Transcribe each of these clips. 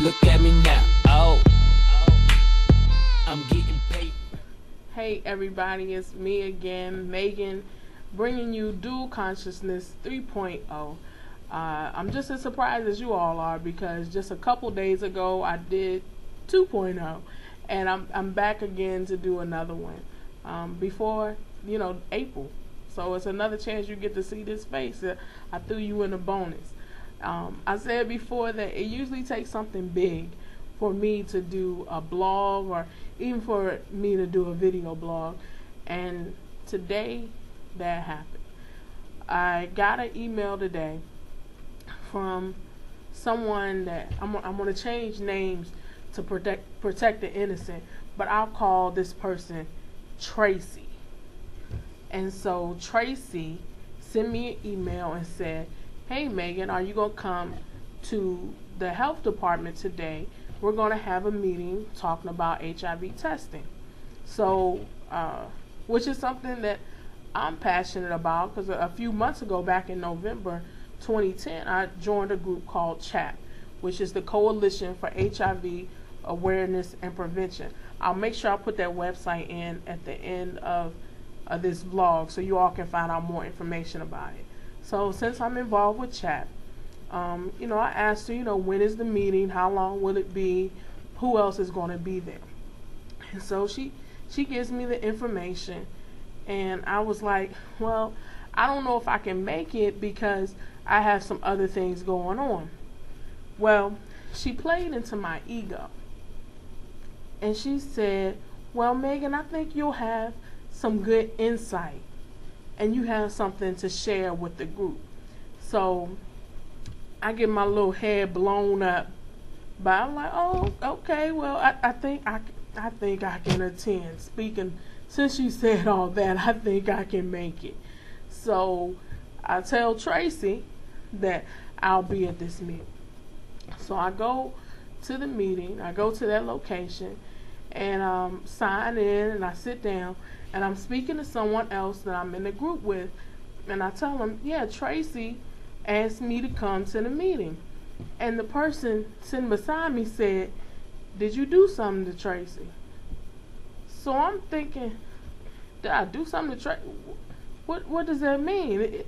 Look at me now, oh, I'm getting paid. Hey everybody, it's me again, Megan, bringing you Dual Consciousness 3.0. I'm just as surprised as you all are because just a couple days ago I did 2.0, and I'm back again to do another one before April. So it's another chance you get to see this face. I threw you in a bonus. I said before that it usually takes something big for me to do a blog, or even for me to do a video blog, and today that happened. I got an email today from someone that I'm going to change names to protect the innocent, but I'll call this person Tracy. And so Tracy sent me an email and said, "Hey Megan, are you going to come to the health department today? We're going to have a meeting talking about HIV testing." So, which is something that I'm passionate about, because a few months ago, back in November 2010, I joined a group called CHAP, which is the Coalition for HIV Awareness and Prevention. I'll make sure I put that website in at the end of this vlog so you all can find out more information about it. So since I'm involved with CHAP, I asked her, when is the meeting? How long will it be? Who else is going to be there? And so she gives me the information, and I was like, well, I don't know if I can make it because I have some other things going on. Well, she played into my ego, and she said, well, Megan, I think you'll have some good insight, and you have something to share with the group. So I get my little head blown up, but I'm like, oh, okay, well, I think I can attend. Since you said all that, I think I can make it. So I tell Tracy that I'll be at this meeting. So I go to the meeting, I go to that location, and sign in, and I sit down, and I'm speaking to someone else that I'm in the group with, and I tell them, yeah, Tracy asked me to come to the meeting. And the person sitting beside me said, did you do something to Tracy? So I'm thinking, did I do something to Tracy? What does that mean?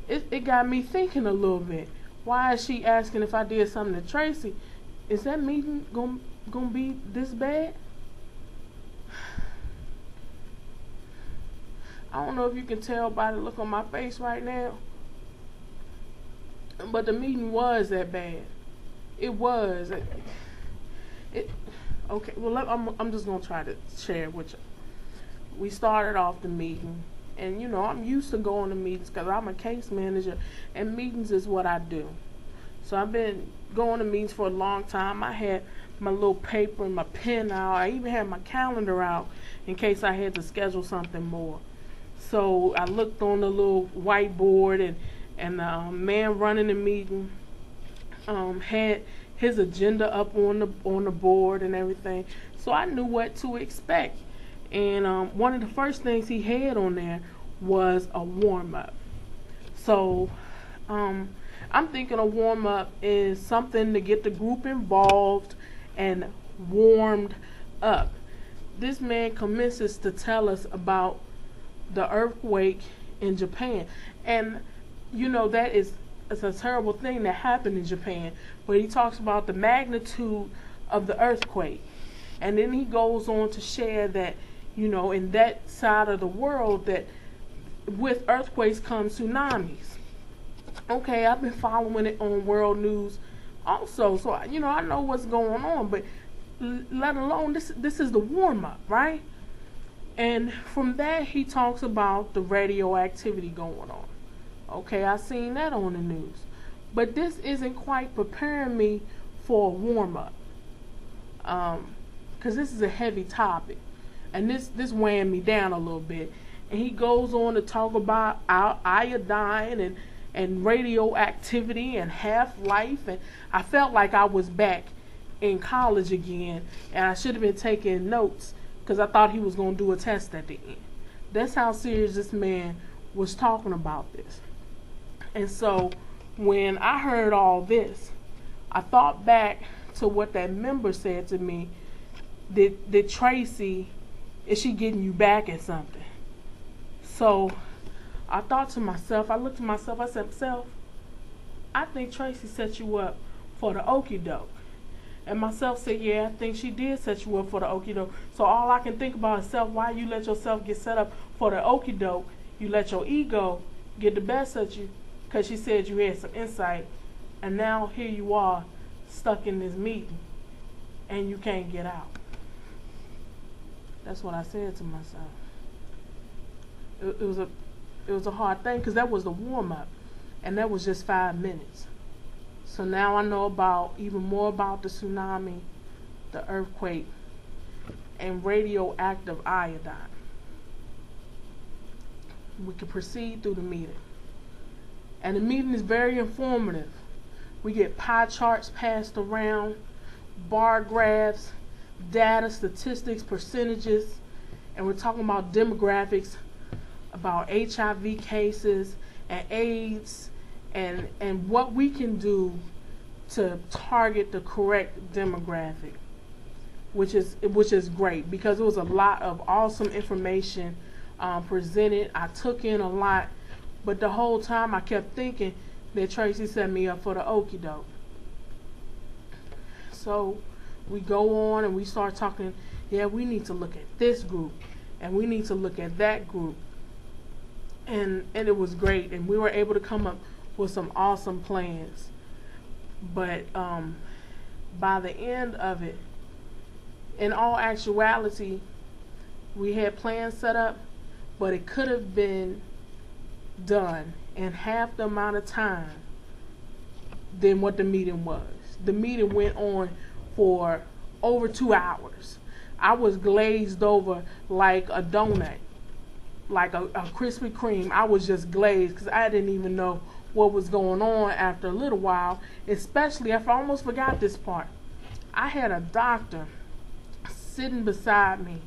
It got me thinking a little bit. Why is she asking if I did something to Tracy? Is that meeting gonna be this bad? I don't know if you can tell by the look on my face right now, but the meeting was that bad. It was. Okay, well, I'm just going to try to share it with you. We started off the meeting, and, I'm used to going to meetings because I'm a case manager, and meetings is what I do. So I've been going to meetings for a long time. I had my little paper and my pen out. I even had my calendar out in case I had to schedule something more. So I looked on the little whiteboard, and the man running the meeting had his agenda up on the board and everything. So I knew what to expect. And one of the first things he had on there was a warm-up. So I'm thinking a warm-up is something to get the group involved and warmed up. This man commences to tell us about the earthquake in Japan, and that it's a terrible thing that happened in Japan, but he talks about the magnitude of the earthquake, and then he goes on to share that in that side of the world that with earthquakes come tsunamis. Okay, I've been following it on world news also, so I know what's going on, but let alone this is the warm-up, right? And from that, he talks about the radioactivity going on. Okay, I seen that on the news. But this isn't quite preparing me for a warm-up. Because this is a heavy topic. And this weighing me down a little bit. And he goes on to talk about iodine and radioactivity and half-life. And I felt like I was back in college again. And I should have been taking notes, because I thought he was going to do a test at the end. That's how serious this man was talking about this. And so when I heard all this, I thought back to what that member said to me. Did Tracy, is she getting you back at something? So I thought to myself, I looked at myself, I said, self, I think Tracy set you up for the okie doke. And myself said, yeah, I think she did set you up for the okie doke. So all I can think about is, self, why you let yourself get set up for the okie doke? You let your ego get the best of you because she said you had some insight. And now here you are stuck in this meeting and you can't get out. That's what I said to myself. It was a hard thing because that was the warm-up, and that was just 5 minutes. So now I know even more about the tsunami, the earthquake, and radioactive iodine. We can proceed through the meeting. And the meeting is very informative. We get pie charts passed around, bar graphs, data, statistics, percentages, and we're talking about demographics, about HIV cases and AIDS, and what we can do to target the correct demographic, which is great because it was a lot of awesome information presented. I took in a lot, but the whole time I kept thinking that Tracy set me up for the okie doke. So we go on and we start talking, yeah, we need to look at this group and we need to look at that group. And it was great, and we were able to come up with some awesome plans. But by the end of it, in all actuality, we had plans set up, but it could have been done in half the amount of time than what the meeting was. The meeting went on for over 2 hours. I was glazed over like a donut, like a Krispy Kreme. I was just glazed because I didn't even know what was going on after a little while, especially after I almost forgot this part. I had a doctor sitting beside me.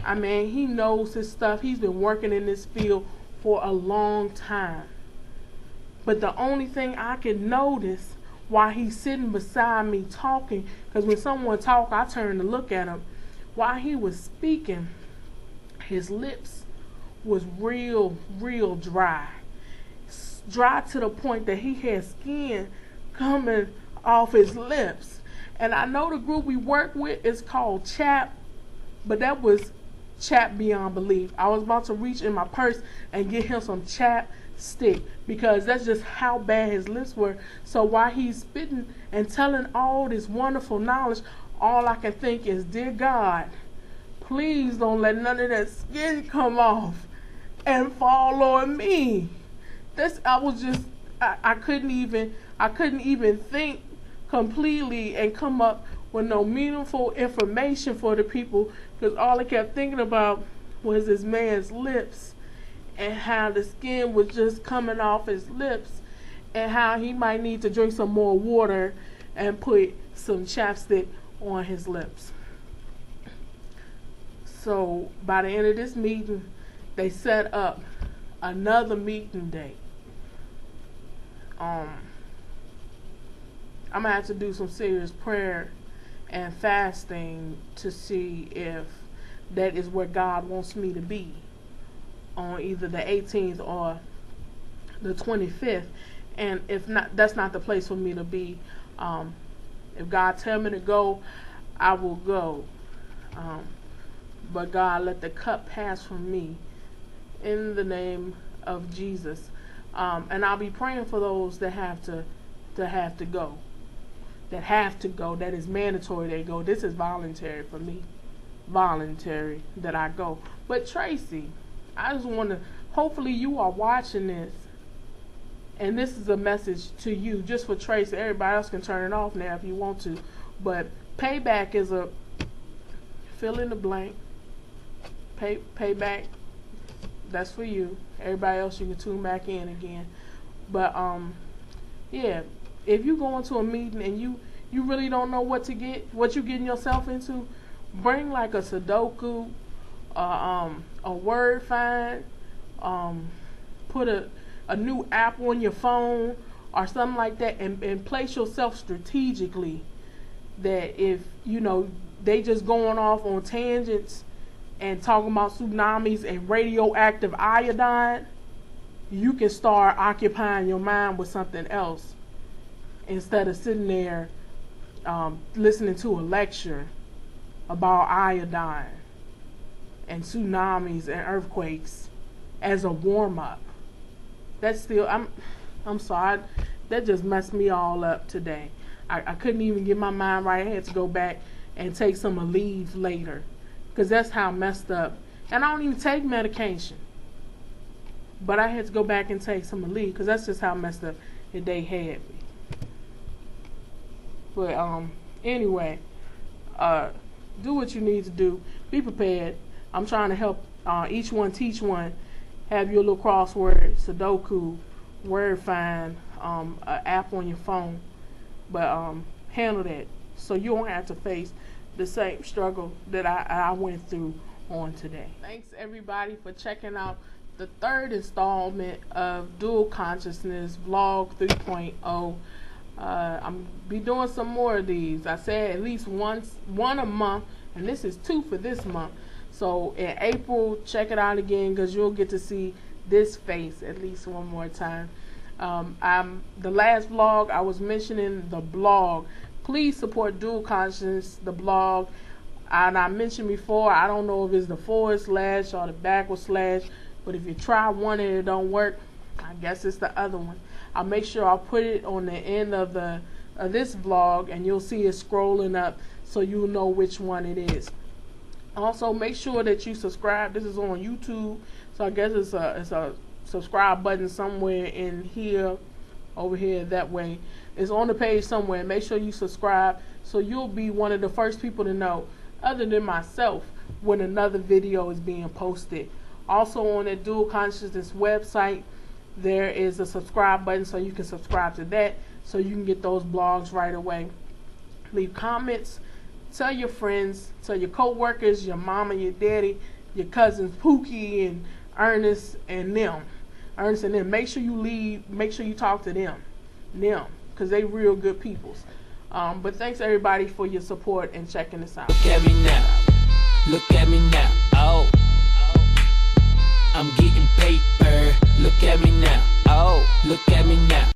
I mean, he knows his stuff. He's been working in this field for a long time. But the only thing I could notice while he's sitting beside me talking, because when someone talks, I turn to look at him. While he was speaking, his lips was real dry. Dry to the point that he had skin coming off his lips. And I know the group we work with is called CHAP, but that was CHAP Beyond Belief. I was about to reach in my purse and get him some CHAP stick because that's just how bad his lips were. So while he's spitting and telling all this wonderful knowledge, all I can think is, dear God, please don't let none of that skin come off and fall on me. I couldn't even think completely and come up with no meaningful information for the people because all I kept thinking about was this man's lips and how the skin was just coming off his lips and how he might need to drink some more water and put some chapstick on his lips. So by the end of this meeting, they set up another meeting date. I'm gonna have to do some serious prayer and fasting to see if that is where God wants me to be on either the 18th or the 25th. And if not, that's not the place for me to be. If God tell me to go, I will go. But God, let the cup pass from me in the name of Jesus. And I'll be praying for those that have to go. That have to go. That is mandatory they go. This is voluntary for me. Voluntary that I go. But Tracy, I just want to, hopefully you are watching this. And this is a message to you, just for Tracy. Everybody else can turn it off now if you want to. But payback is a fill in the blank. Payback, that's for you. Everybody else, you can tune back in again. But yeah, if you go into a meeting and you really don't know what you're getting yourself into, bring like a Sudoku, a word find, put a new app on your phone or something like that, and place yourself strategically that if, you know, they just going off on tangents and talking about tsunamis and radioactive iodine, you can start occupying your mind with something else instead of sitting there listening to a lecture about iodine and tsunamis and earthquakes as a warm-up. That's still, I'm sorry, that just messed me all up today. I couldn't even get my mind right. I had to go back and take some Aleve later, because that's how messed up. And I don't even take medication, but I had to go back and take some Aleve, because that's just how messed up the day had me. But anyway, do what you need to do. Be prepared. I'm trying to help each one teach one. Have your little crossword, Sudoku, word find, an app on your phone. But handle that so you don't have to face the same struggle that I went through on today. Thanks everybody for checking out the third installment of Dual Consciousness Vlog 3.0. I'm be doing some more of these. I said at least one a month, and this is 2 for this month. So in April, check it out again, because you'll get to see this face at least one more time. The last vlog I was mentioning the blog. Please support Dual Consciousness, the blog. And I mentioned before, I don't know if it's the / or the /, but if you try one and it don't work, I guess it's the other one. I'll make sure I'll put it on the end of this vlog, and you'll see it scrolling up so you'll know which one it is. Also, make sure that you subscribe. This is on YouTube, so I guess it's a subscribe button somewhere in here, over here, that way. It's on the page somewhere. Make sure you subscribe so you'll be one of the first people to know, other than myself, when another video is being posted. Also on the Dual Consciousness website, there is a subscribe button, so you can subscribe to that so you can get those blogs right away. Leave comments, tell your friends, tell your co-workers, your mama, your daddy, your cousins Pookie and Ernest and them. Make sure you talk to them, because they real good peoples. But thanks everybody for your support and checking this out. Look at me now. Look at me now. Oh, I'm getting paper. Look at me now. Oh, look at me now.